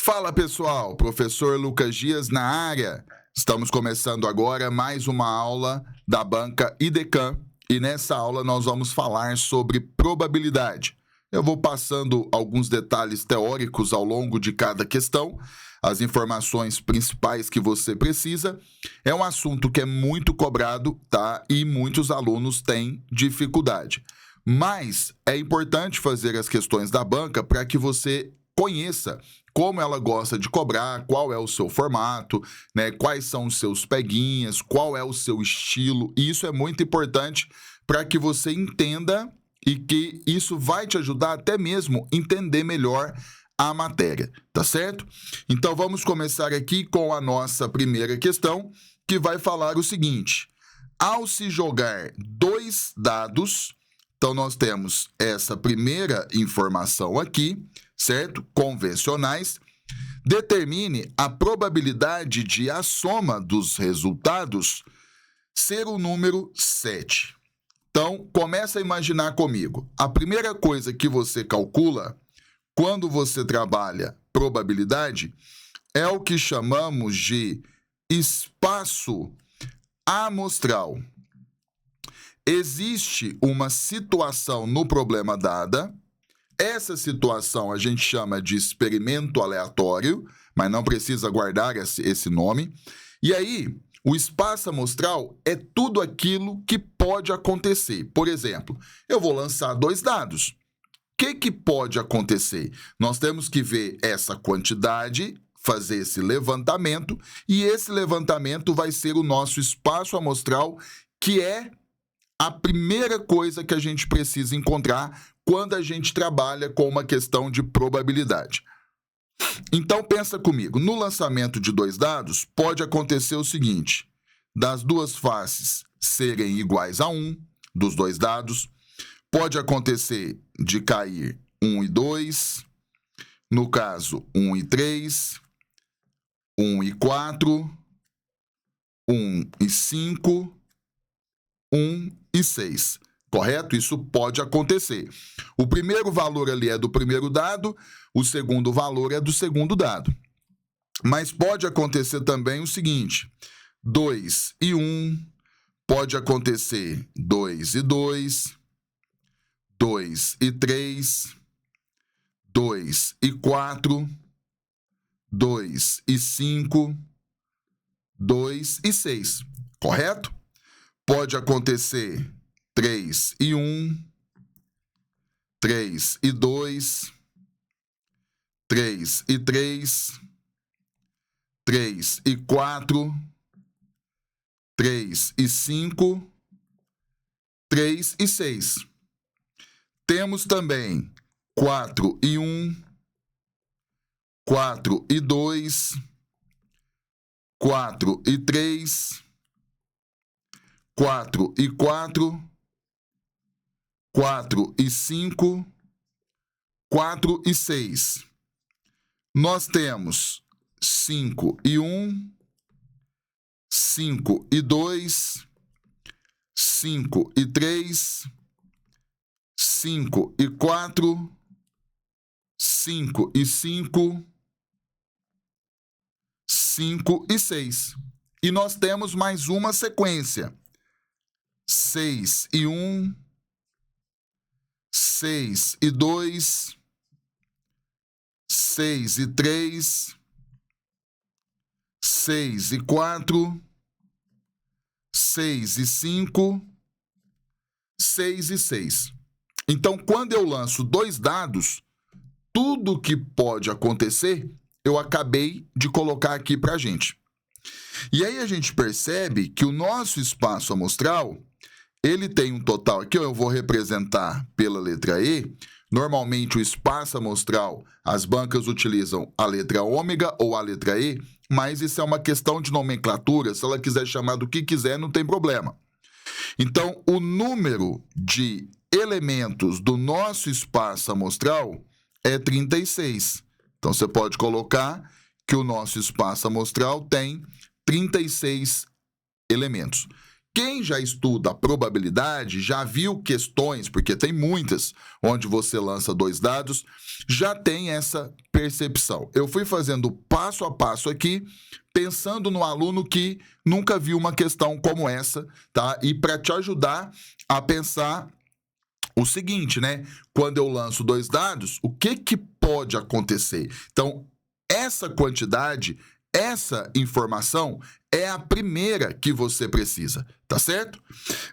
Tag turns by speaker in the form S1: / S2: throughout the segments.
S1: Fala pessoal, professor Lucas Dias na área. Estamos começando agora mais uma aula da banca IDECAM e nessa aula nós vamos falar sobre probabilidade. Eu vou passando alguns detalhes teóricos ao longo de cada questão, as informações principais que você precisa. É um assunto que é muito cobrado, tá? E muitos alunos têm dificuldade. Mas é importante fazer as questões da banca para que você conheça como ela gosta de cobrar, qual é o seu formato, né? Quais são os seus peguinhas, qual é o seu estilo. E isso é muito importante para que você entenda e que isso vai te ajudar até mesmo a entender melhor a matéria, tá certo? Então vamos começar aqui com a nossa primeira questão, que vai falar o seguinte: ao se jogar dois dados, então nós temos essa primeira informação aqui, certo? Convencionais. Determine a probabilidade de a soma dos resultados ser o número 7. Então, começa a imaginar comigo. A primeira coisa que você calcula quando você trabalha probabilidade é o que chamamos de espaço amostral. Existe uma situação no problema dada. Essa situação a gente chama de experimento aleatório, mas não precisa guardar esse nome. E aí, o espaço amostral é tudo aquilo que pode acontecer. Por exemplo, eu vou lançar dois dados. O que pode acontecer? Nós temos que ver essa quantidade, fazer esse levantamento, e esse levantamento vai ser o nosso espaço amostral, que é a primeira coisa que a gente precisa encontrar quando a gente trabalha com uma questão de probabilidade. Então, pensa comigo, no lançamento de dois dados, pode acontecer o seguinte: das duas faces serem iguais a 1, dos dois dados, pode acontecer de cair 1 e 2, no caso, 1 e 3, 1 e 4, 1 e 5, 1 e 6. Correto? Isso pode acontecer. O primeiro valor ali é do primeiro dado, o segundo valor é do segundo dado. Mas pode acontecer também o seguinte: 2 e 1, pode acontecer 2 e 2, 2 e 3, 2 e 4, 2 e 5, 2 e 6. Correto? Pode acontecer 3 e 1, 3 e 2, 3 e 3, 3 e 4, 3 e 5, 3 e 6. Temos também 4 e 1, 4 e 2, 4 e 3, 4 e 4, 4 e 5, 4 e 6. Nós temos 5 e 1, 5 e 2, 5 e 3, 5 e 4, 5 e 5, 5 e 6. E nós temos mais uma sequência: 6 e 1, 6 e 2, 6 e 3, 6 e 4, 6 e 5, 6 e 6. Então, quando eu lanço dois dados, tudo que pode acontecer, eu acabei de colocar aqui para a gente. E aí a gente percebe que o nosso espaço amostral, ele tem um total aqui, eu vou representar pela letra E. Normalmente o espaço amostral, as bancas utilizam a letra ômega ou a letra E, mas isso é uma questão de nomenclatura, se ela quiser chamar do que quiser, não tem problema. Então, o número de elementos do nosso espaço amostral é 36. Então, você pode colocar que o nosso espaço amostral tem 36 elementos. quem já estuda a probabilidade, já viu questões, porque tem muitas, onde você lança 2 dados, já tem essa percepção. Eu fui fazendo passo a passo aqui, pensando no aluno que nunca viu uma questão como essa, tá? E para te ajudar a pensar o seguinte, né? Quando eu lanço 2 dados, o que pode acontecer? Então, essa quantidade, essa informação é a primeira que você precisa, tá certo?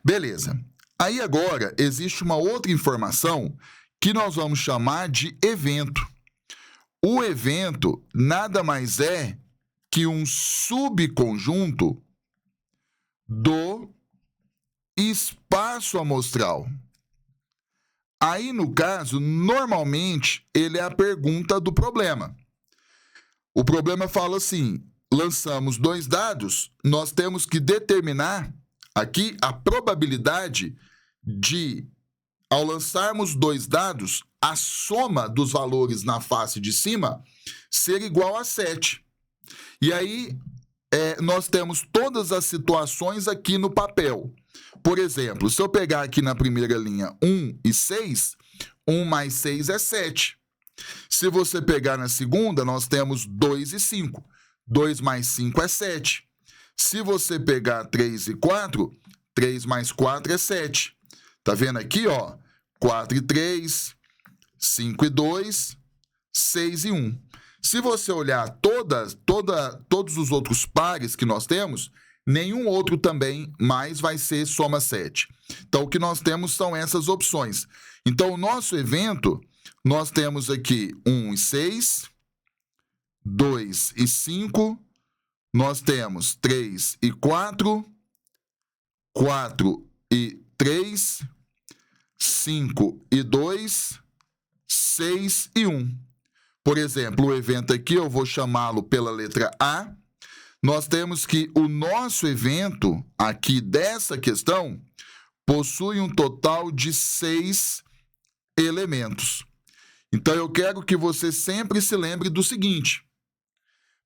S1: Beleza. Aí agora existe uma outra informação que nós vamos chamar de evento. O evento nada mais é que um subconjunto do espaço amostral. Aí, no caso, normalmente, ele é a pergunta do problema. O problema fala assim, lançamos 2 dados, nós temos que determinar aqui a probabilidade de, ao lançarmos 2 dados, a soma dos valores na face de cima ser igual a 7. E aí, nós temos todas as situações aqui no papel. Por exemplo, se eu pegar aqui na primeira linha 1 e 6, 1 mais 6 é 7. Se você pegar na segunda, nós temos 2 e 5. 2 mais 5 é 7. Se você pegar 3 e 4, 3 mais 4 é 7. Tá vendo aqui, ó? 4 e 3, 5 e 2, 6 e 1. Se você olhar todos os outros pares que nós temos, nenhum outro também mais vai ser soma 7. Então, o que nós temos são essas opções. Então, o nosso evento, nós temos aqui 1 e 6, 2 e 5, nós temos 3 e 4, 4 e 3, 5 e 2, 6 e 1. Por exemplo, o evento aqui, eu vou chamá-lo pela letra A. Nós temos que o nosso evento aqui dessa questão possui um total de 6 elementos. Então, eu quero que você sempre se lembre do seguinte.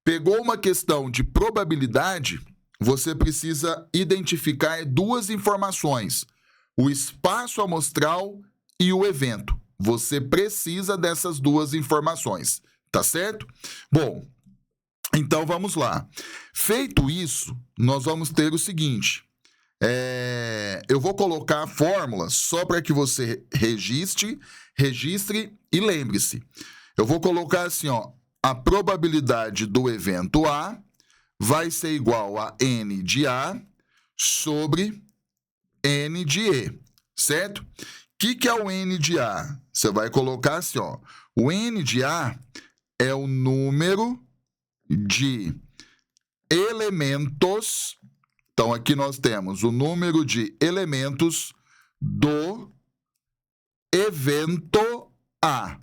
S1: Pegou uma questão de probabilidade, você precisa identificar 2 informações, o espaço amostral e o evento. Você precisa dessas 2 informações, tá certo? Bom, então vamos lá. Feito isso, nós vamos ter o seguinte. Eu vou colocar a fórmula só para que você registre e lembre-se. Eu vou colocar assim, ó, a probabilidade do evento A vai ser igual a N de A sobre N de E, certo? O que é o N de A? Você vai colocar assim, ó. O N de A é o número de elementos. Então, aqui nós temos o número de elementos do evento A.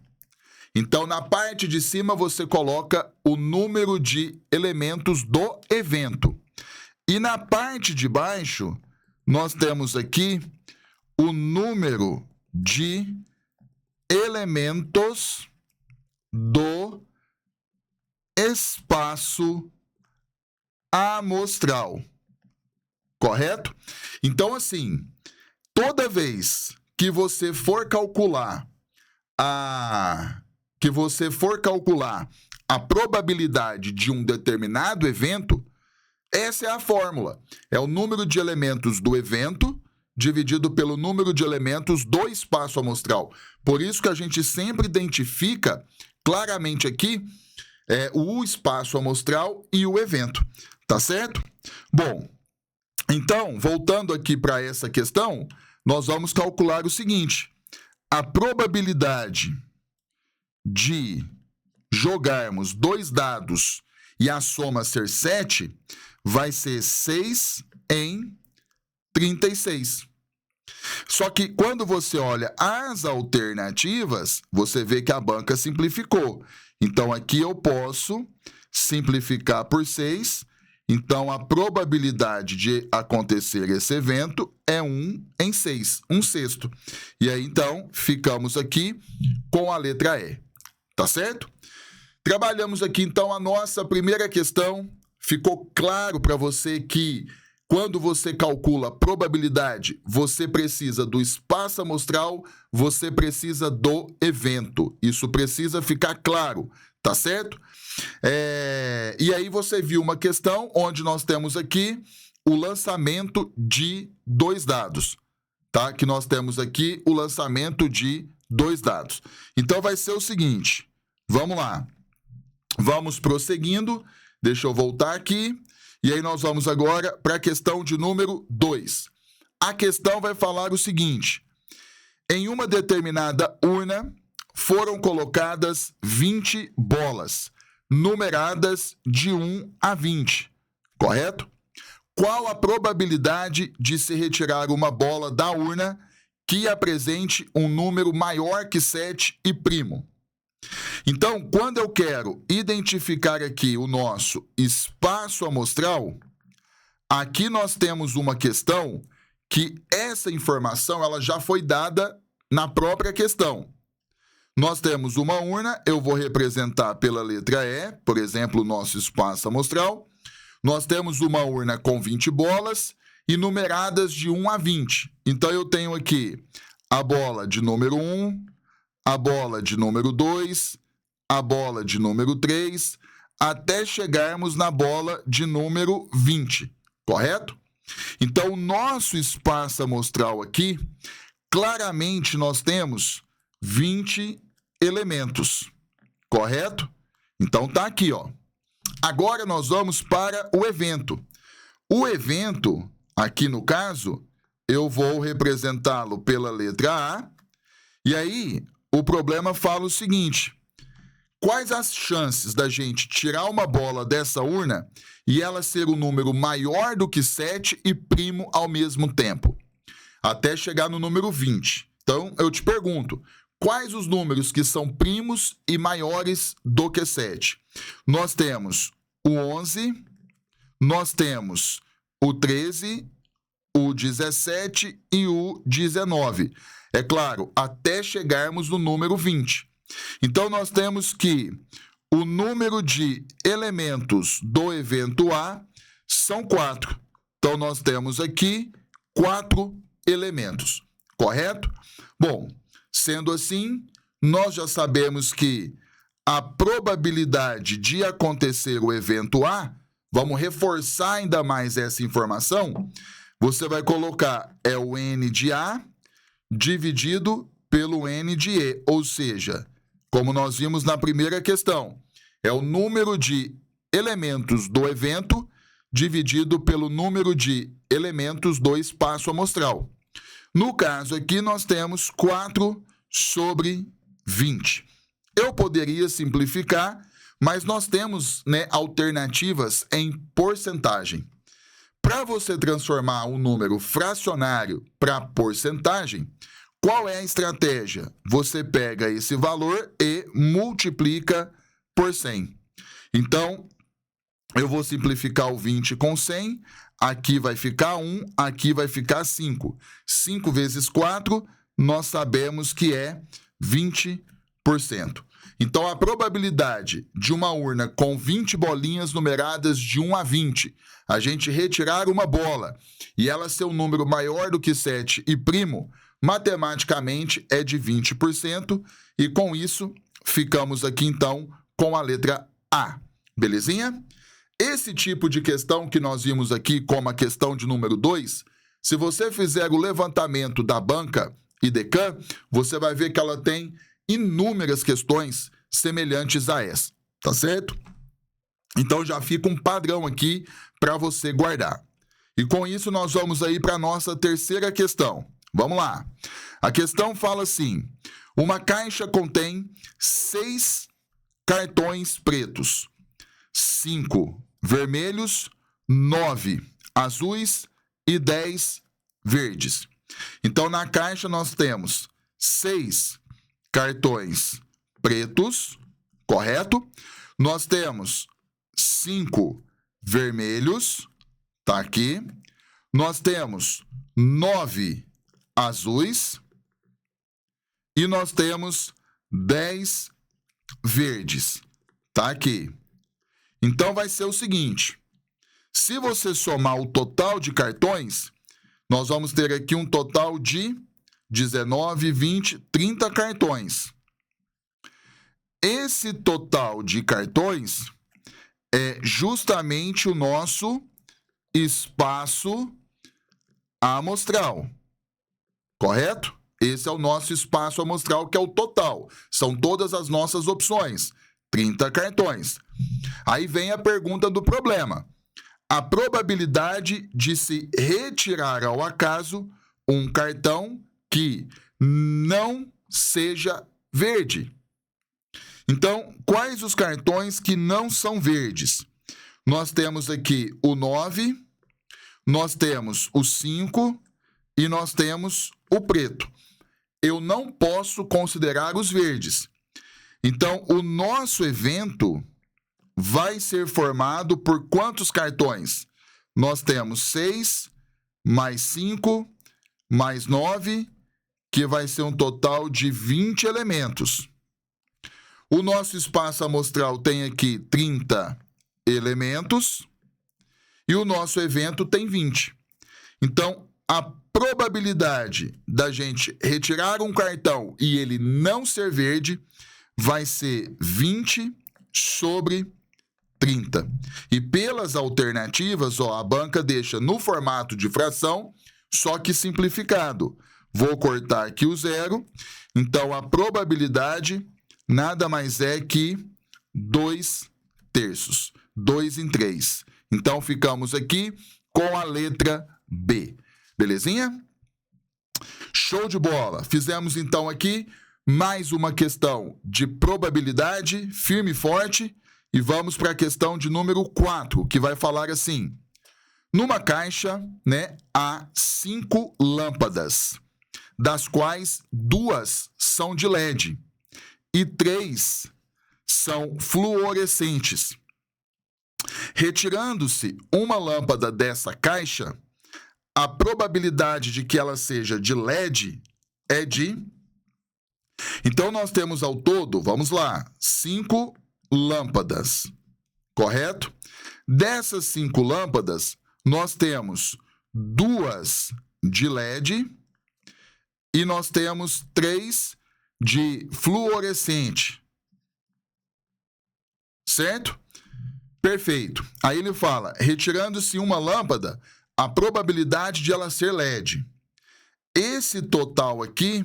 S1: Então, na parte de cima, você coloca o número de elementos do evento. E na parte de baixo, nós temos aqui o número de elementos do espaço amostral. Correto? Então, assim, toda vez que você for calcular a probabilidade de um determinado evento, essa é a fórmula. É o número de elementos do evento dividido pelo número de elementos do espaço amostral. Por isso que a gente sempre identifica claramente aqui o espaço amostral e o evento. Tá certo? Bom, então, voltando aqui para essa questão, nós vamos calcular o seguinte. A probabilidade de jogarmos 2 dados e a soma ser 7 vai ser 6 em 36. Só que quando você olha as alternativas, você vê que a banca simplificou. Então, aqui eu posso simplificar por 6. Então, a probabilidade de acontecer esse evento é 1 em 6, 1/6. E aí, então, ficamos aqui com a letra E. Tá certo? Trabalhamos aqui, então, a nossa primeira questão. Ficou claro para você que quando você calcula probabilidade, você precisa do espaço amostral, você precisa do evento. Isso precisa ficar claro, tá certo? E aí você viu uma questão onde nós temos aqui o lançamento de 2 dados, tá? Que nós temos aqui o lançamento de 2 dados. Então, vai ser o seguinte, vamos lá. Vamos prosseguindo, deixa eu voltar aqui, e aí nós vamos agora para a questão de número 2. A questão vai falar o seguinte, em uma determinada urna foram colocadas 20 bolas, numeradas de 1 a 20, correto? Qual a probabilidade de se retirar uma bola da urna que apresente um número maior que 7 e primo? Então, quando eu quero identificar aqui o nosso espaço amostral, aqui nós temos uma questão que essa informação ela já foi dada na própria questão. Nós temos uma urna, eu vou representar pela letra E, por exemplo, o nosso espaço amostral. Nós temos uma urna com 20 bolas e numeradas de 1 a 20. Então, eu tenho aqui a bola de número 1, a bola de número 2, a bola de número 3, até chegarmos na bola de número 20, correto? Então, o nosso espaço amostral aqui, claramente nós temos 20 elementos, correto? Então, tá aqui, ó. Agora nós vamos para o evento. O evento, aqui no caso, eu vou representá-lo pela letra A. E aí, o problema fala o seguinte, quais as chances da gente tirar uma bola dessa urna e ela ser um número maior do que 7 e primo ao mesmo tempo, até chegar no número 20? Então, eu te pergunto, quais os números que são primos e maiores do que 7? Nós temos o 11, nós temos o 13, o 17 e o 19. É claro, até chegarmos no número 20. Então, nós temos que o número de elementos do evento A são 4. Então, nós temos aqui 4 elementos, correto? Bom, sendo assim, nós já sabemos que a probabilidade de acontecer o evento A, vamos reforçar ainda mais essa informação, você vai colocar o N de A dividido pelo N de E, ou seja, como nós vimos na primeira questão, é o número de elementos do evento dividido pelo número de elementos do espaço amostral. No caso aqui, nós temos 4 sobre 20. Eu poderia simplificar, mas nós temos alternativas em porcentagem. Para você transformar um número fracionário para porcentagem, qual é a estratégia? Você pega esse valor e multiplica por 100. Então, eu vou simplificar o 20 com 100, aqui vai ficar 1, aqui vai ficar 5. 5 vezes 4, nós sabemos que é 20%. Então, a probabilidade de uma urna com 20 bolinhas numeradas de 1 a 20, a gente retirar uma bola e ela ser um número maior do que 7 e primo, matematicamente é de 20%, e com isso ficamos aqui então com a letra A. Belezinha? Esse tipo de questão que nós vimos aqui como a questão de número 2, se você fizer o levantamento da banca IDECAM, você vai ver que ela tem inúmeras questões semelhantes a essa, tá certo? Então já fica um padrão aqui para você guardar. E com isso nós vamos aí para a nossa terceira questão. Vamos lá. A questão fala assim, uma caixa contém 6 cartões pretos, 5 vermelhos, 9 azuis e 10 verdes. Então, na caixa nós temos 6 cartões pretos, correto? Nós temos 5 vermelhos, tá aqui. Nós temos 9 azuis e nós temos 10 verdes, tá aqui. Então, vai ser o seguinte, Se você somar o total de cartões, nós vamos ter aqui um total de 19, 20, 30 cartões. Esse total de cartões é justamente o nosso espaço amostral, correto? Esse é o nosso espaço amostral, que é o total. São todas as nossas opções, 30 cartões. Aí vem a pergunta do problema. A probabilidade de se retirar ao acaso um cartão que não seja verde. Então, quais os cartões que não são verdes? Nós temos aqui o 9, nós temos o 5 e nós temos o preto. Eu não posso considerar os verdes. Então, o nosso evento vai ser formado por quantos cartões? Nós temos 6, mais 5, mais 9, que vai ser um total de 20 elementos. O nosso espaço amostral tem aqui 30 elementos e o nosso evento tem 20. Então, a probabilidade da gente retirar um cartão e ele não ser verde vai ser 20 sobre 30. E pelas alternativas, a banca deixa no formato de fração, só que simplificado. Vou cortar aqui o 0. Então, a probabilidade nada mais é que 2/3. 2 em 3. Então, ficamos aqui com a letra B. Belezinha? Show de bola! Fizemos, então, aqui mais uma questão de probabilidade, firme e forte, e vamos para a questão de número 4, que vai falar assim. Numa caixa, há 5 lâmpadas, das quais 2 são de LED e 3 são fluorescentes. Retirando-se uma lâmpada dessa caixa, a probabilidade de que ela seja de LED é de... Então, nós temos ao todo, vamos lá, 5 lâmpadas, correto? Dessas 5 lâmpadas, nós temos 2 de LED e nós temos 3 de fluorescente, certo? Perfeito. Aí ele fala, retirando-se uma lâmpada, a probabilidade de ela ser LED. Esse total aqui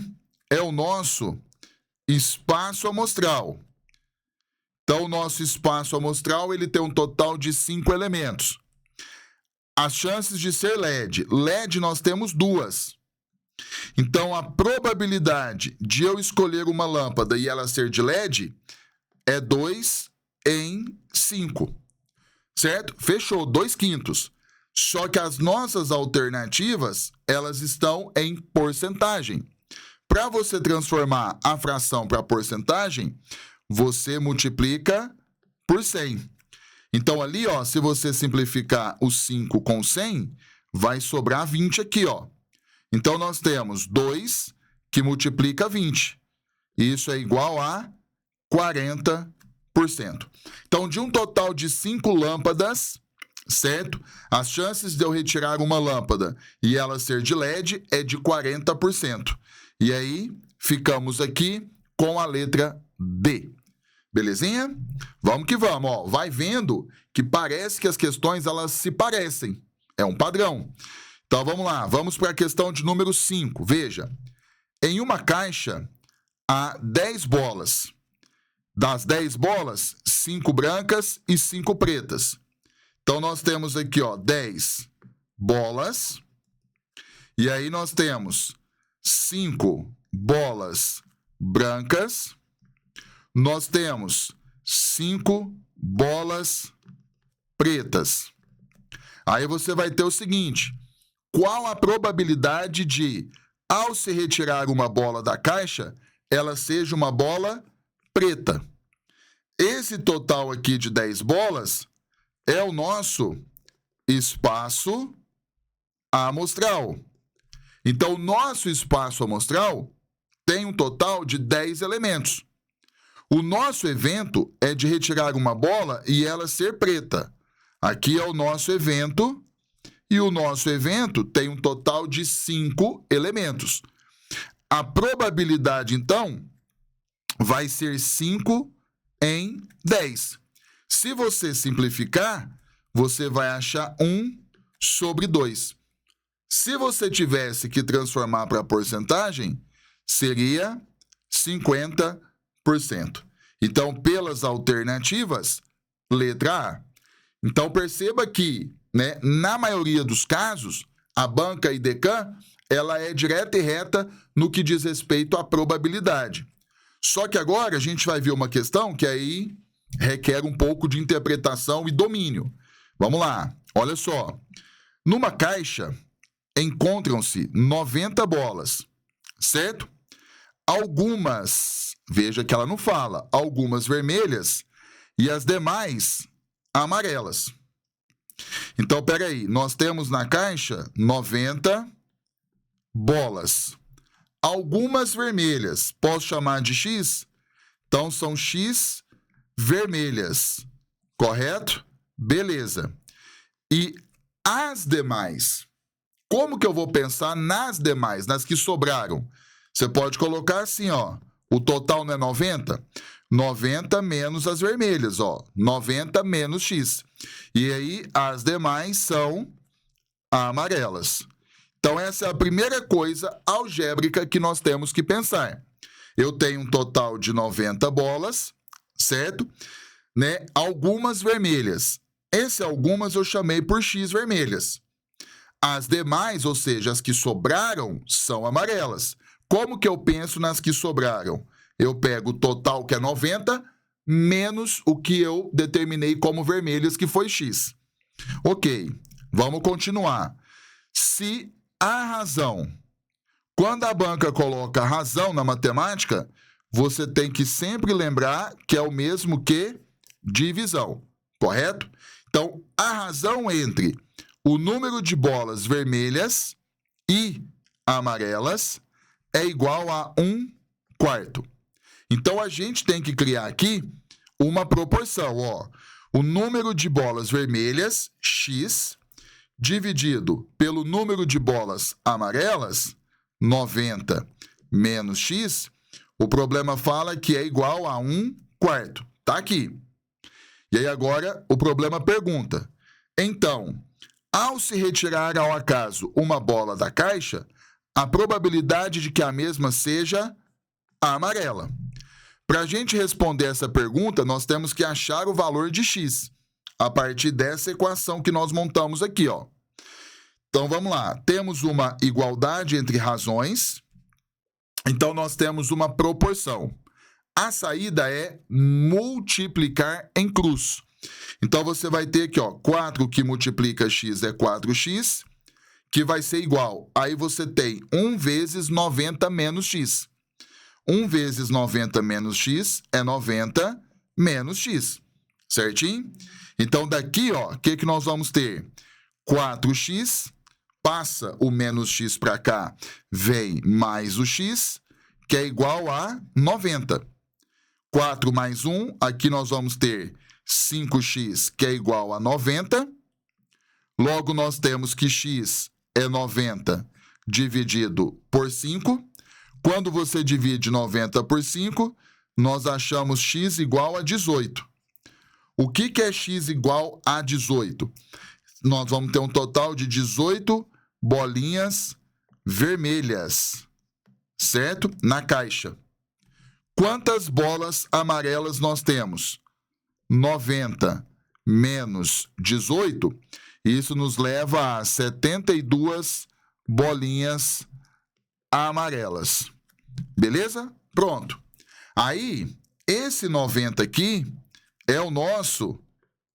S1: é o nosso espaço amostral. Então, o nosso espaço amostral ele tem um total de 5 elementos. As chances de ser LED. LED nós temos 2. Então, a probabilidade de eu escolher uma lâmpada e ela ser de LED é 2 em 5. Certo? Fechou, 2/5. Só que as nossas alternativas, elas estão em porcentagem. Para você transformar a fração para porcentagem, você multiplica por 100. Então, ali, se você simplificar o 5 com 100, vai sobrar 20 aqui, Então, nós temos 2 que multiplica 20. Isso é igual a 40%. Então, de um total de 5 lâmpadas, certo? As chances de eu retirar uma lâmpada e ela ser de LED é de 40%. E aí, ficamos aqui com a letra D. Belezinha? Vamos que vamos, Vai vendo que parece que as questões, elas se parecem. É um padrão. Então, vamos lá. Vamos para a questão de número 5. Veja. Em uma caixa, há 10 bolas. Das 10 bolas, 5 brancas e 5 pretas. Então, nós temos aqui, 10 bolas. E aí, nós temos 5 bolas brancas. Nós temos 5 bolas pretas. Aí, você vai ter o seguinte. Qual a probabilidade de, ao se retirar uma bola da caixa, ela seja uma bola preta? Esse total aqui de 10 bolas é o nosso espaço amostral. Então, o nosso espaço amostral tem um total de 10 elementos. O nosso evento é de retirar uma bola e ela ser preta. Aqui é o nosso evento, e o nosso evento tem um total de 5 elementos. A probabilidade, então, vai ser 5 em 10. Se você simplificar, você vai achar 1 sobre 2. Se você tivesse que transformar para porcentagem, seria 50%. Então, pelas alternativas, letra A. Então, perceba que, na maioria dos casos, a banca IDECAM, ela é direta e reta no que diz respeito à probabilidade. Só que agora a gente vai ver uma questão que aí requer um pouco de interpretação e domínio. Vamos lá, olha só. Numa caixa, encontram-se 90 bolas, certo? Algumas, veja que ela não fala, algumas vermelhas e as demais amarelas. Então, peraí, nós temos na caixa 90 bolas. Algumas vermelhas, posso chamar de X? Então, são X vermelhas, correto? Beleza. E as demais, como que eu vou pensar nas demais, nas que sobraram? Você pode colocar assim, ó, o total não é 90? 90 menos as vermelhas, ó, 90 menos X. E aí, as demais são amarelas. Então, essa é a primeira coisa algébrica que nós temos que pensar. Eu tenho um total de 90 bolas, certo? Algumas vermelhas. Esse algumas eu chamei por X vermelhas. As demais, ou seja, as que sobraram, são amarelas. Como que eu penso nas que sobraram? Eu pego o total, que é 90, menos o que eu determinei como vermelhas, que foi X. Ok, vamos continuar. Se a razão, quando a banca coloca razão na matemática, você tem que sempre lembrar que é o mesmo que divisão, correto? Então, a razão entre o número de bolas vermelhas e amarelas é igual a 1/4. Então, a gente tem que criar aqui uma proporção, ó. O número de bolas vermelhas, X, dividido pelo número de bolas amarelas, 90 menos X, o problema fala que é igual a 1/4. Tá aqui. E aí agora o problema pergunta. Então, ao se retirar ao acaso uma bola da caixa, a probabilidade de que a mesma seja a amarela. Para a gente responder essa pergunta, nós temos que achar o valor de X, a partir dessa equação que nós montamos aqui, ó. Então, vamos lá. Temos uma igualdade entre razões, então nós temos uma proporção. A saída é multiplicar em cruz. Então, você vai ter aqui, ó, 4 que multiplica x é 4x, que vai ser igual. Aí você tem 1 vezes 90 menos x. 1 vezes 90 menos x é 90 menos x, certinho? Então, daqui, ó, o que nós vamos ter? 4x, passa o menos x para cá, vem mais o x, que é igual a 90. 4 mais 1, aqui nós vamos ter 5x, que é igual a 90. Logo, nós temos que x é 90 dividido por 5. Quando você divide 90 por 5, nós achamos x igual a 18. O que é x igual a 18? Nós vamos ter um total de 18 bolinhas vermelhas, certo? Na caixa. Quantas bolas amarelas nós temos? 90 menos 18, isso nos leva a 72 bolinhas amarelas. Beleza? Pronto. Aí, esse 90 aqui é o nosso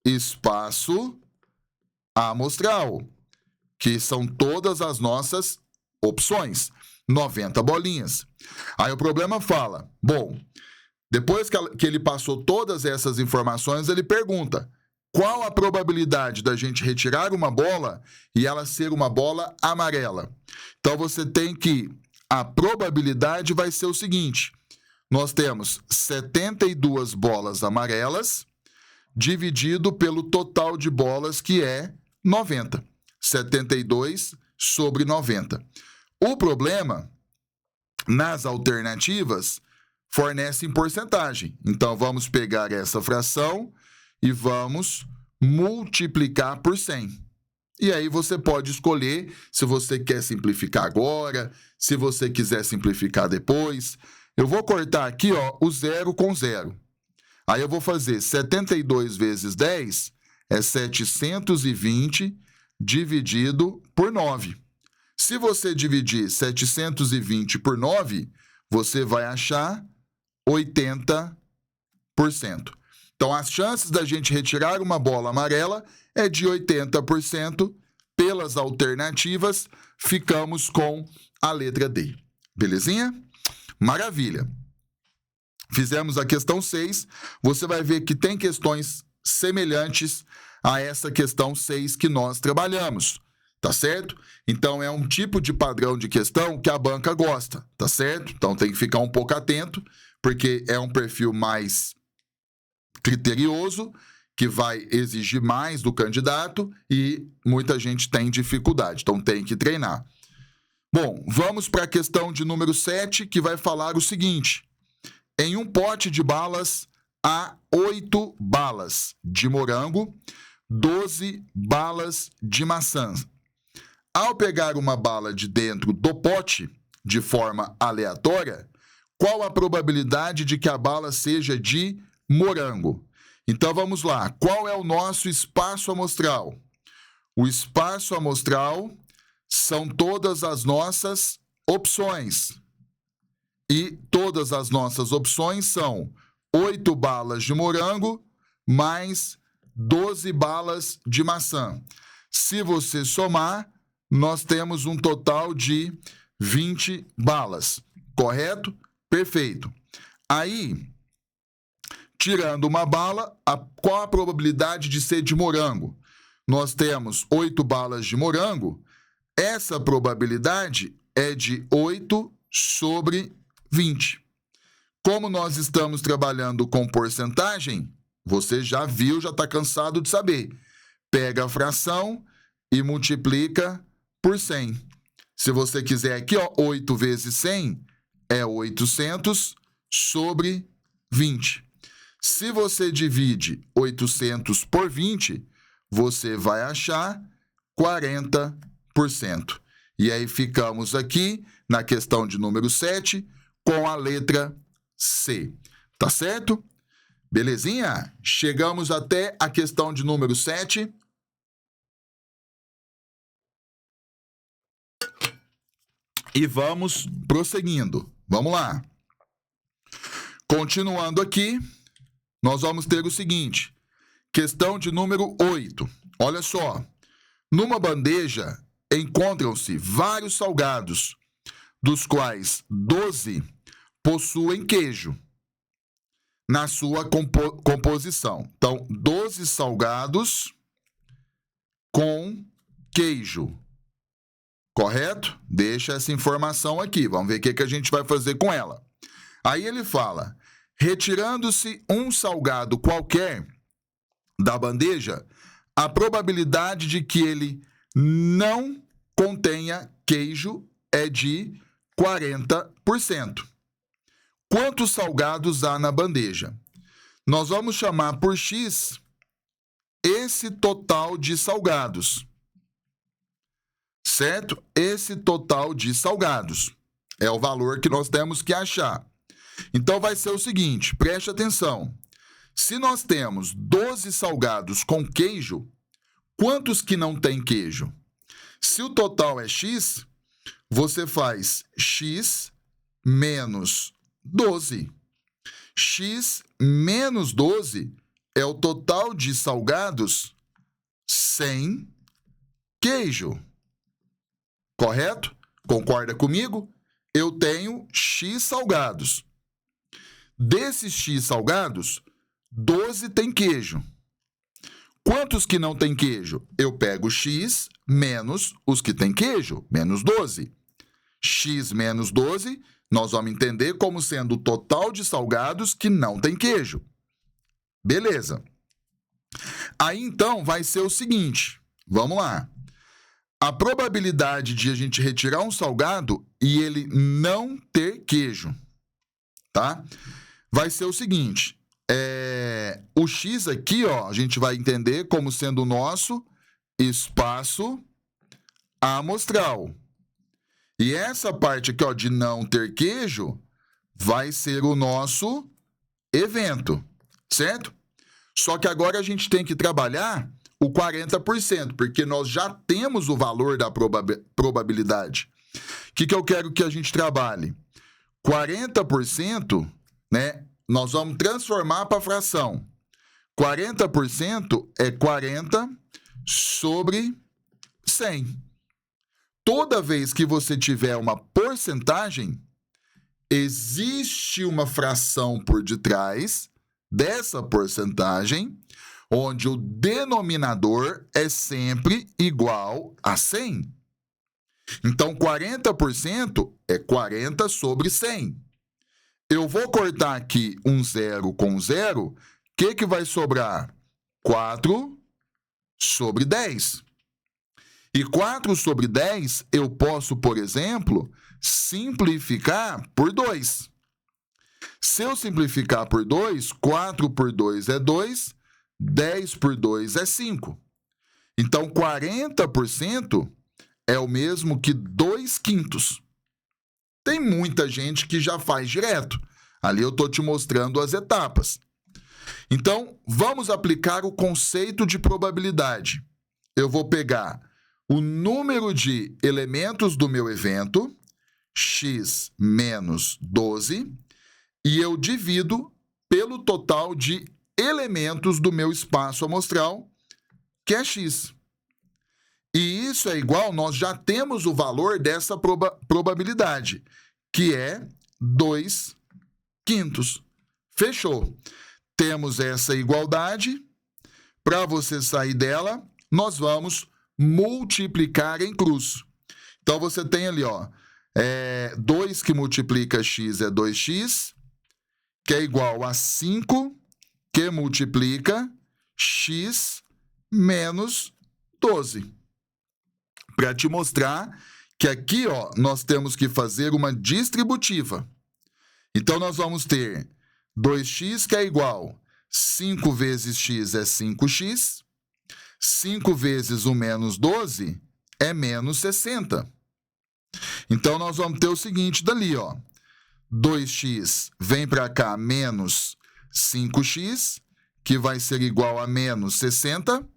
S1: espaço amostral, que são todas as nossas opções. 90 bolinhas. Aí o problema fala, bom, depois que ele passou todas essas informações, ele pergunta, qual a probabilidade da gente retirar uma bola e ela ser uma bola amarela? Então, você tem que, a probabilidade vai ser o seguinte, nós temos 72 bolas amarelas dividido pelo total de bolas, que é 90. 72 sobre 90. O problema, nas alternativas, fornece em porcentagem. Então, vamos pegar essa fração e vamos multiplicar por 100. E aí você pode escolher se você quer simplificar agora, se você quiser simplificar depois. Eu vou cortar aqui, ó, o 0 com 0. Aí eu vou fazer 72 vezes 10 é 720 dividido por 9. Se você dividir 720 por 9, você vai achar 80%. Então, as chances da gente retirar uma bola amarela é de 80%. Pelas alternativas, ficamos com a letra D. Belezinha? Maravilha. Fizemos a questão 6. Você vai ver que tem questões semelhantes a essa questão 6 que nós trabalhamos. Tá certo? Então, é um tipo de padrão de questão que a banca gosta. Tá certo? Então, tem que ficar um pouco atento, porque é um perfil mais criterioso, que vai exigir mais do candidato e muita gente tem dificuldade, então tem que treinar. Bom, vamos para a questão de número 7, que vai falar o seguinte: em um pote de balas há 8 balas de morango, 12 balas de maçã. Ao pegar uma bala de dentro do pote de forma aleatória, qual a probabilidade de que a bala seja de morango? Então, vamos lá. Qual é o nosso espaço amostral? O espaço amostral são todas as nossas opções. E todas as nossas opções são 8 balas de morango mais 12 balas de maçã. Se você somar, nós temos um total de 20 balas. Correto? Perfeito. Aí, tirando uma bala, qual a probabilidade de ser de morango? Nós temos 8 balas de morango. Essa probabilidade é de 8 sobre 20. Como nós estamos trabalhando com porcentagem, você já viu, já está cansado de saber. Pega a fração e multiplica por 100. Se você quiser aqui, ó, 8 vezes 100 é 800 sobre 20. Se você divide 800 por 20, você vai achar 40%. E aí ficamos aqui na questão de número 7 com a letra C. Tá certo? Belezinha? Chegamos até a questão de número 7. E vamos prosseguindo. Vamos lá. Continuando aqui, nós vamos ter o seguinte. Questão de número 8. Olha só. Numa bandeja encontram-se vários salgados, dos quais 12 possuem queijo na sua composição. Então, 12 salgados com queijo. Correto? Deixa essa informação aqui. Vamos ver o que a gente vai fazer com ela. Aí ele fala: retirando-se um salgado qualquer da bandeja, a probabilidade de que ele não contenha queijo é de 40%. Quantos salgados há na bandeja? Nós vamos chamar por X esse total de salgados. Certo? Esse total de salgados é o valor que nós temos que achar. Então, vai ser o seguinte, preste atenção. Se nós temos 12 salgados com queijo, quantos que não tem queijo? Se o total é X, você faz X menos 12. X menos 12 é o total de salgados sem queijo. Correto? Concorda comigo? Eu tenho X salgados. Desses X salgados, 12 tem queijo. Quantos que não tem queijo? Eu pego X menos os que tem queijo, menos 12. X menos 12, nós vamos entender como sendo o total de salgados que não tem queijo. Beleza. Aí, então, vai ser o seguinte, vamos lá. A probabilidade de a gente retirar um salgado e ele não ter queijo, tá? Vai ser o seguinte, o x aqui, ó, a gente vai entender como sendo o nosso espaço amostral. E essa parte aqui, ó, de não ter queijo, vai ser o nosso evento, certo? Só que agora a gente tem que trabalhar o 40%, porque nós já temos o valor da probabilidade. O que eu quero que a gente trabalhe? 40%, né, nós vamos transformar para fração. 40% é 40 sobre 100. Toda vez que você tiver uma porcentagem, existe uma fração por detrás dessa porcentagem, onde o denominador é sempre igual a 100. Então, 40% é 40 sobre 100. Eu vou cortar aqui um zero com zero, o que vai sobrar? 4 sobre 10. E 4 sobre 10, eu posso, por exemplo, simplificar por 2. Se eu simplificar por 2, 4 por 2 é 2, 10 por 2 é 5. Então, 40% é o mesmo que 2/5. Tem muita gente que já faz direto. Ali eu estou te mostrando as etapas. Então, vamos aplicar o conceito de probabilidade. Eu vou pegar o número de elementos do meu evento, x menos 12, e eu divido pelo total de elementos do meu espaço amostral, que é x. E isso é igual, nós já temos o valor dessa probabilidade, que é 2/5. Fechou. Temos essa igualdade. Para você sair dela, nós vamos multiplicar em cruz. Então, você tem ali, ó, 2 que multiplica x é 2x, que é igual a 5 que multiplica x menos 12. Para te mostrar que aqui, ó, nós temos que fazer uma distributiva. Então, nós vamos ter 2x que é igual 5 vezes x é 5x, 5 vezes o menos 12 é menos 60. Então, nós vamos ter o seguinte dali, ó. 2x vem para cá, menos 5x, que vai ser igual a menos 60,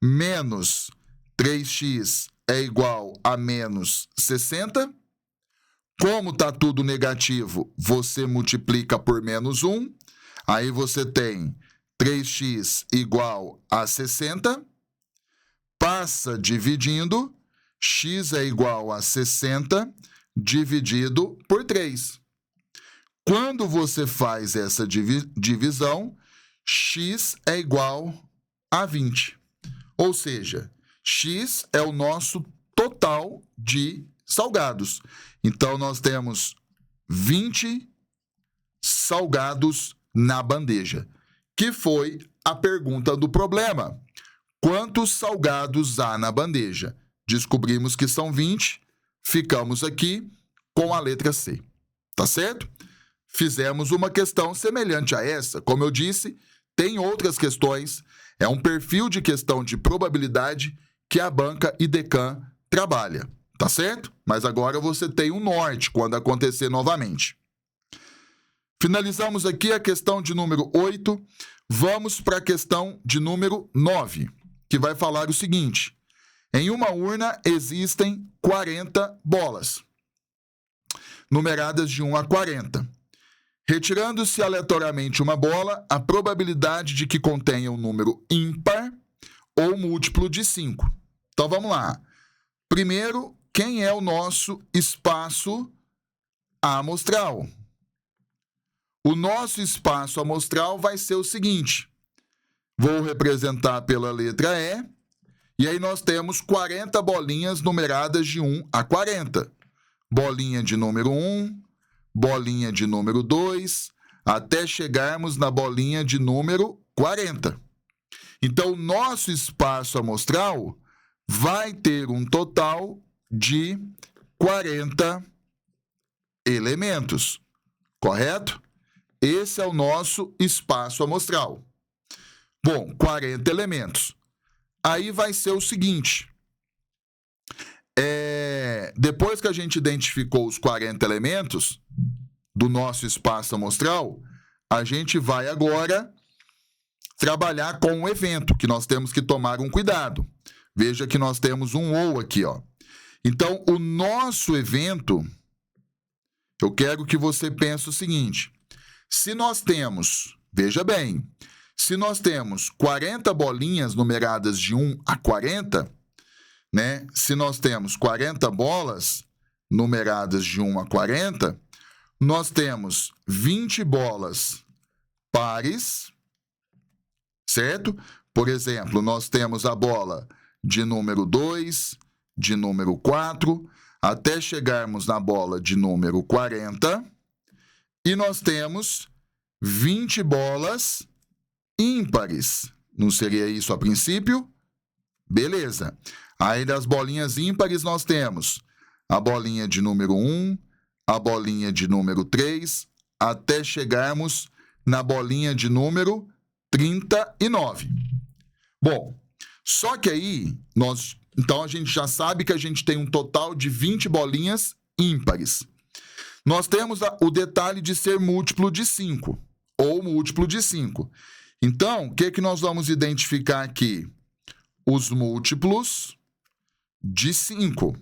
S1: menos 3x é igual a menos 60. Como está tudo negativo, você multiplica por menos 1, aí você tem 3x igual a 60, passa dividindo, x é igual a 60 dividido por 3. Quando você faz essa divisão, x é igual a 20. Ou seja, x é o nosso total de salgados. Então, nós temos 20 salgados na bandeja, que foi a pergunta do problema. Quantos salgados há na bandeja? Descobrimos que são 20, ficamos aqui com a letra C. Tá certo? Fizemos uma questão semelhante a essa. Como eu disse, tem outras questões. É um perfil de questão de probabilidade que a banca IDECAM trabalha. Tá certo? Mas agora você tem um norte quando acontecer novamente. Finalizamos aqui a questão de número 8. Vamos para a questão de número 9, que vai falar o seguinte. Em uma urna existem 40 bolas, numeradas de 1 a 40. Retirando-se aleatoriamente uma bola, a probabilidade de que contenha um número ímpar ou múltiplo de 5. Então, vamos lá. Primeiro, quem é o nosso espaço amostral? O nosso espaço amostral vai ser o seguinte. Vou representar pela letra E, e aí nós temos 40 bolinhas numeradas de 1 a 40. Bolinha de número 1, bolinha de número 2, até chegarmos na bolinha de número 40. Então, o nosso espaço amostral vai ter um total de 40 elementos, correto? Esse é o nosso espaço amostral. Bom, 40 elementos. Aí vai ser o seguinte, depois que a gente identificou os 40 elementos do nosso espaço amostral, a gente vai agora trabalhar com um evento, que nós temos que tomar um cuidado. Veja que nós temos um ou aqui, ó. Então, o nosso evento, eu quero que você pense o seguinte, se nós temos, veja bem, se nós temos 40 bolinhas numeradas de 1 a 40, né? Se nós temos 40 bolas numeradas de 1 a 40, nós temos 20 bolas pares, certo? Por exemplo, nós temos a bola de número 2, de número 4, até chegarmos na bola de número 40, e nós temos 20 bolas ímpares. Não seria isso a princípio? Beleza. Aí das bolinhas ímpares nós temos a bolinha de número 1, a bolinha de número 3, até chegarmos na bolinha de número 39. Bom, só que aí, então a gente já sabe que a gente tem um total de 20 bolinhas ímpares. Nós temos o detalhe de ser múltiplo de 5, ou múltiplo de 5. Então, o que nós vamos identificar aqui? Os múltiplos de 5.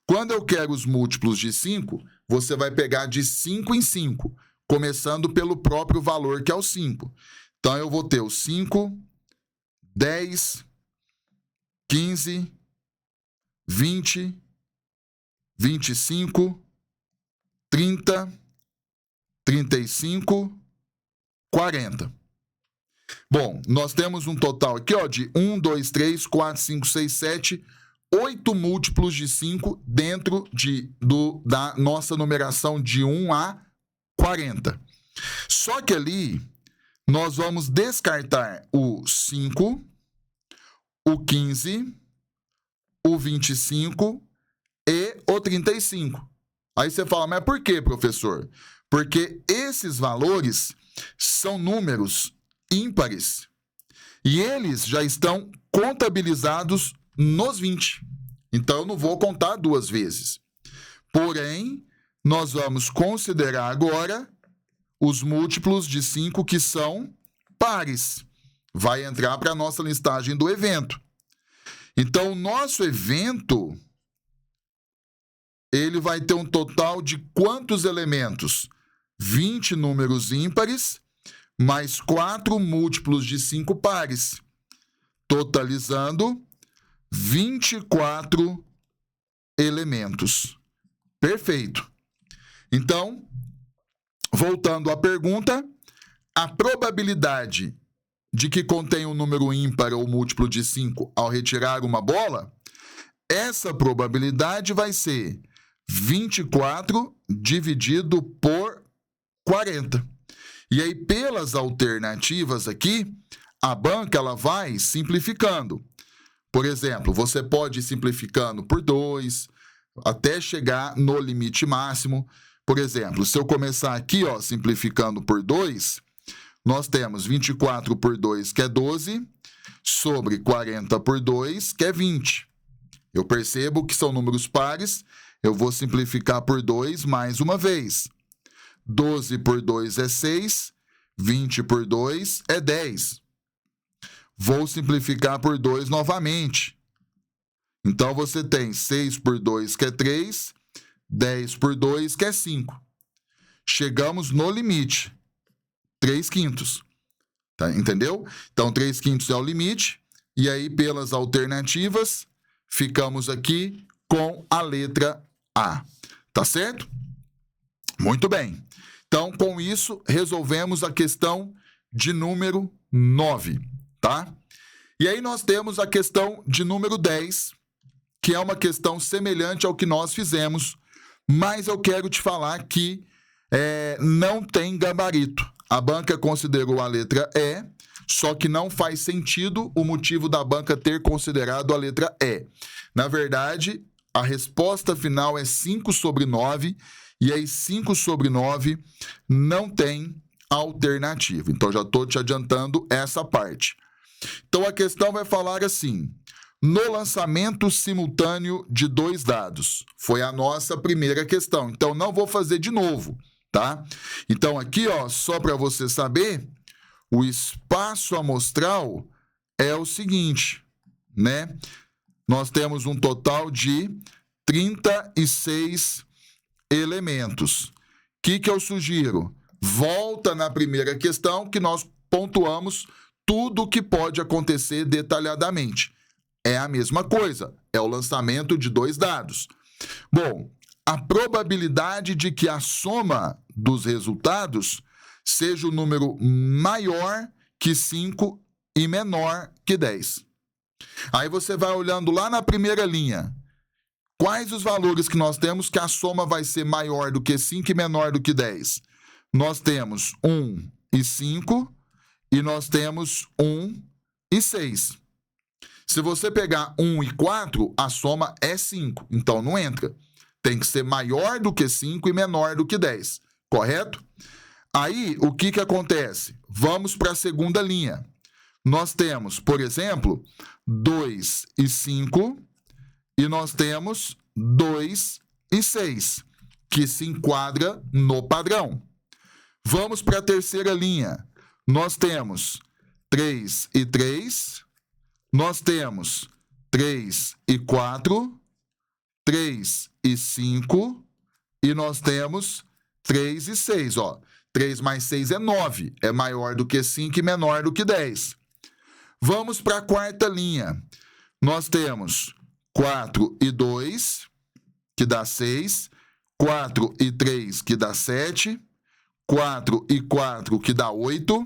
S1: Quando eu quero os múltiplos de 5, você vai pegar de 5 em 5, começando pelo próprio valor, que é o 5. Então, eu vou ter o 5, 10, 15, 20, 25, 30, 35, 40. Bom, nós temos um total aqui, ó, de 1, 2, 3, 4, 5, 6, 7, 8 múltiplos de 5 dentro da nossa numeração de 1 a 40. Só que ali nós vamos descartar o 5, o 15, o 25 e o 35. Aí você fala, mas por quê, professor? Porque esses valores são números ímpares e eles já estão contabilizados nos 20. Então, eu não vou contar duas vezes. Porém, nós vamos considerar agora os múltiplos de 5 que são pares. Vai entrar para a nossa listagem do evento. Então, o nosso evento, ele vai ter um total de quantos elementos? 20 números ímpares, mais 4 múltiplos de 5 pares, totalizando 24 elementos. Perfeito. Então, voltando à pergunta, a probabilidade de que contém um número ímpar ou múltiplo de 5 ao retirar uma bola, essa probabilidade vai ser 24 dividido por 40. E aí, pelas alternativas aqui, a banca ela vai simplificando. Por exemplo, você pode ir simplificando por 2, até chegar no limite máximo. Por exemplo, se eu começar aqui, ó, simplificando por 2, nós temos 24 por 2, que é 12, sobre 40 por 2, que é 20. Eu percebo que são números pares, eu vou simplificar por 2 mais uma vez. 12 por 2 é 6, 20 por 2 é 10. Vou simplificar por 2 novamente. Então, você tem 6 por 2, que é 3, 10 por 2, que é 5. Chegamos no limite, 3/5. Tá? Entendeu? Então, 3/5 é o limite. E aí, pelas alternativas, ficamos aqui com a letra A. Tá certo? Muito bem. Então, com isso, resolvemos a questão de número 9, tá? E aí nós temos a questão de número 10, que é uma questão semelhante ao que nós fizemos, mas eu quero te falar que não tem gabarito. A banca considerou a letra E, só que não faz sentido o motivo da banca ter considerado a letra E. Na verdade, a resposta final é 5/9, e aí 5/9 não tem alternativa. Então, já estou te adiantando essa parte. Então, a questão vai falar assim: no lançamento simultâneo de 2 dados. Foi a nossa primeira questão. Então, não vou fazer de novo, tá? Então, aqui, ó, só para você saber, o espaço amostral é o seguinte, né? Nós temos um total de 36 elementos. O que eu sugiro? Volta na primeira questão que nós pontuamos tudo o que pode acontecer detalhadamente. É a mesma coisa, é o lançamento de 2 dados. Bom, a probabilidade de que a soma dos resultados seja o número maior que 5 e menor que 10. Aí você vai olhando lá na primeira linha. Quais os valores que nós temos que a soma vai ser maior do que 5 e menor do que 10? Nós temos 1 e 5 e nós temos 1 e 6. Se você pegar 1 e 4, a soma é 5, então não entra. Tem que ser maior do que 5 e menor do que 10, correto? Aí, o que acontece? Vamos para a segunda linha. Nós temos, por exemplo, 2 e 5 e nós temos 2 e 6, que se enquadra no padrão. Vamos para a terceira linha. Nós temos 3 e 3, nós temos 3 e 4, 3 e 5 e nós temos 3 e 6. Ó, 3 mais 6 é 9, é maior do que 5 e menor do que 10. Vamos para a quarta linha. Nós temos 4 e 2, que dá 6, 4 e 3, que dá 7, 4 e 4, que dá 8,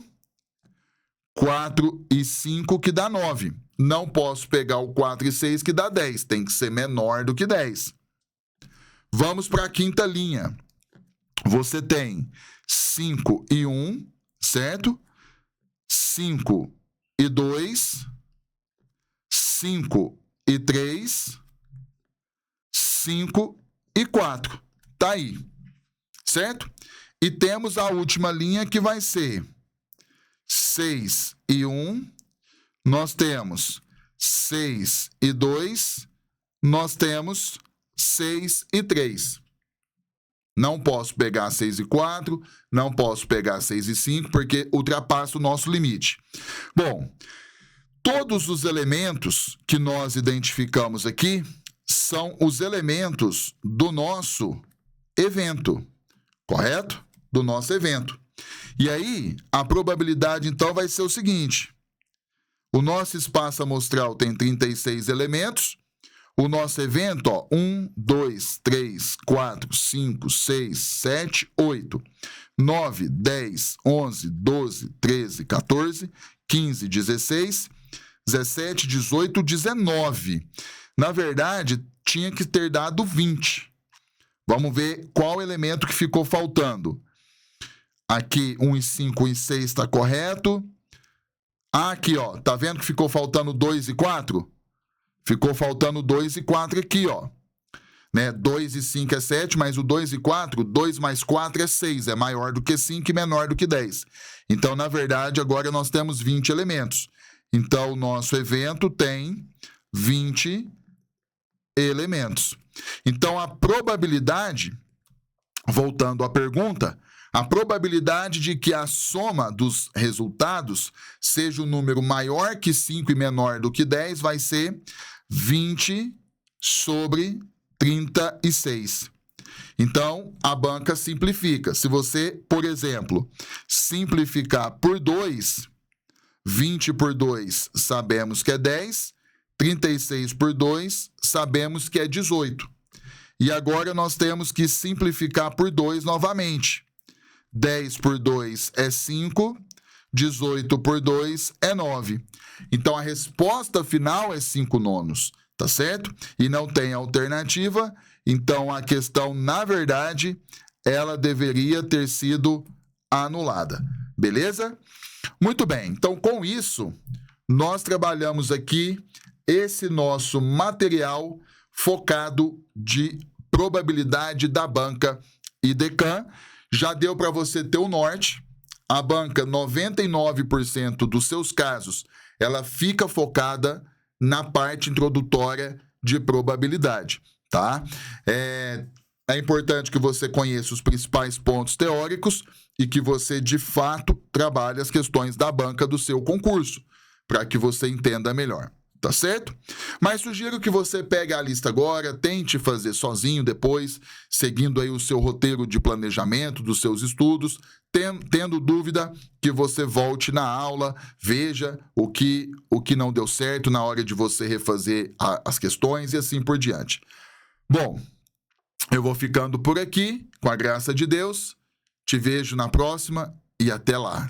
S1: 4 e 5, que dá 9. Não posso pegar o 4 e 6, que dá 10. Tem que ser menor do que 10. Vamos para a quinta linha. Você tem 5 e 1, certo? 5 e 2, 5 e 3, 5 e 4. Tá aí, certo? E temos a última linha que vai ser 6 e 1, nós temos 6 e 2, nós temos 6 e 3. Não posso pegar 6 e 4, não posso pegar 6 e 5, porque ultrapassa o nosso limite. Bom, todos os elementos que nós identificamos aqui são os elementos do nosso evento, correto? Do nosso evento. E aí, a probabilidade, então, vai ser o seguinte. O nosso espaço amostral tem 36 elementos. O nosso evento, ó, 1, 2, 3, 4, 5, 6, 7, 8, 9, 10, 11, 12, 13, 14, 15, 16, 17, 18, 19. Na verdade, tinha que ter dado 20. Vamos ver qual elemento que ficou faltando. Aqui, 1 e 5, 1 e 6 está correto. Aqui, ó, tá vendo que ficou faltando 2 e 4? Ficou faltando 2 e 4 aqui, ó. Né? 2 e 5 é 7, mas o 2 e 4, 2 mais 4 é 6. É maior do que 5 e menor do que 10. Então, na verdade, agora nós temos 20 elementos. Então, o nosso evento tem 20 elementos. Então, a probabilidade, voltando à pergunta, a probabilidade de que a soma dos resultados seja um número maior que 5 e menor do que 10 vai ser 20 sobre 36. Então, a banca simplifica. Se você, por exemplo, simplificar por 2, 20 por 2 sabemos que é 10, 36 por 2 sabemos que é 18. E agora nós temos que simplificar por 2 novamente. 10 por 2 é 5, 18 por 2 é 9. Então, a resposta final é 5 nonos, tá certo? E não tem alternativa, então a questão, na verdade, ela deveria ter sido anulada. Beleza? Muito bem. Então, com isso, nós trabalhamos aqui esse nosso material focado de probabilidade da banca IDECAM. Já deu para você ter o norte. A banca, 99% dos seus casos, ela fica focada na parte introdutória de probabilidade, tá? É importante que você conheça os principais pontos teóricos e que você, de fato, trabalhe as questões da banca do seu concurso, para que você entenda melhor, tá certo? Mas sugiro que você pegue a lista agora, tente fazer sozinho depois, seguindo aí o seu roteiro de planejamento dos seus estudos, tendo dúvida que você volte na aula, veja o que não deu certo na hora de você refazer as questões e assim por diante. Bom, eu vou ficando por aqui, com a graça de Deus. Te vejo na próxima e até lá.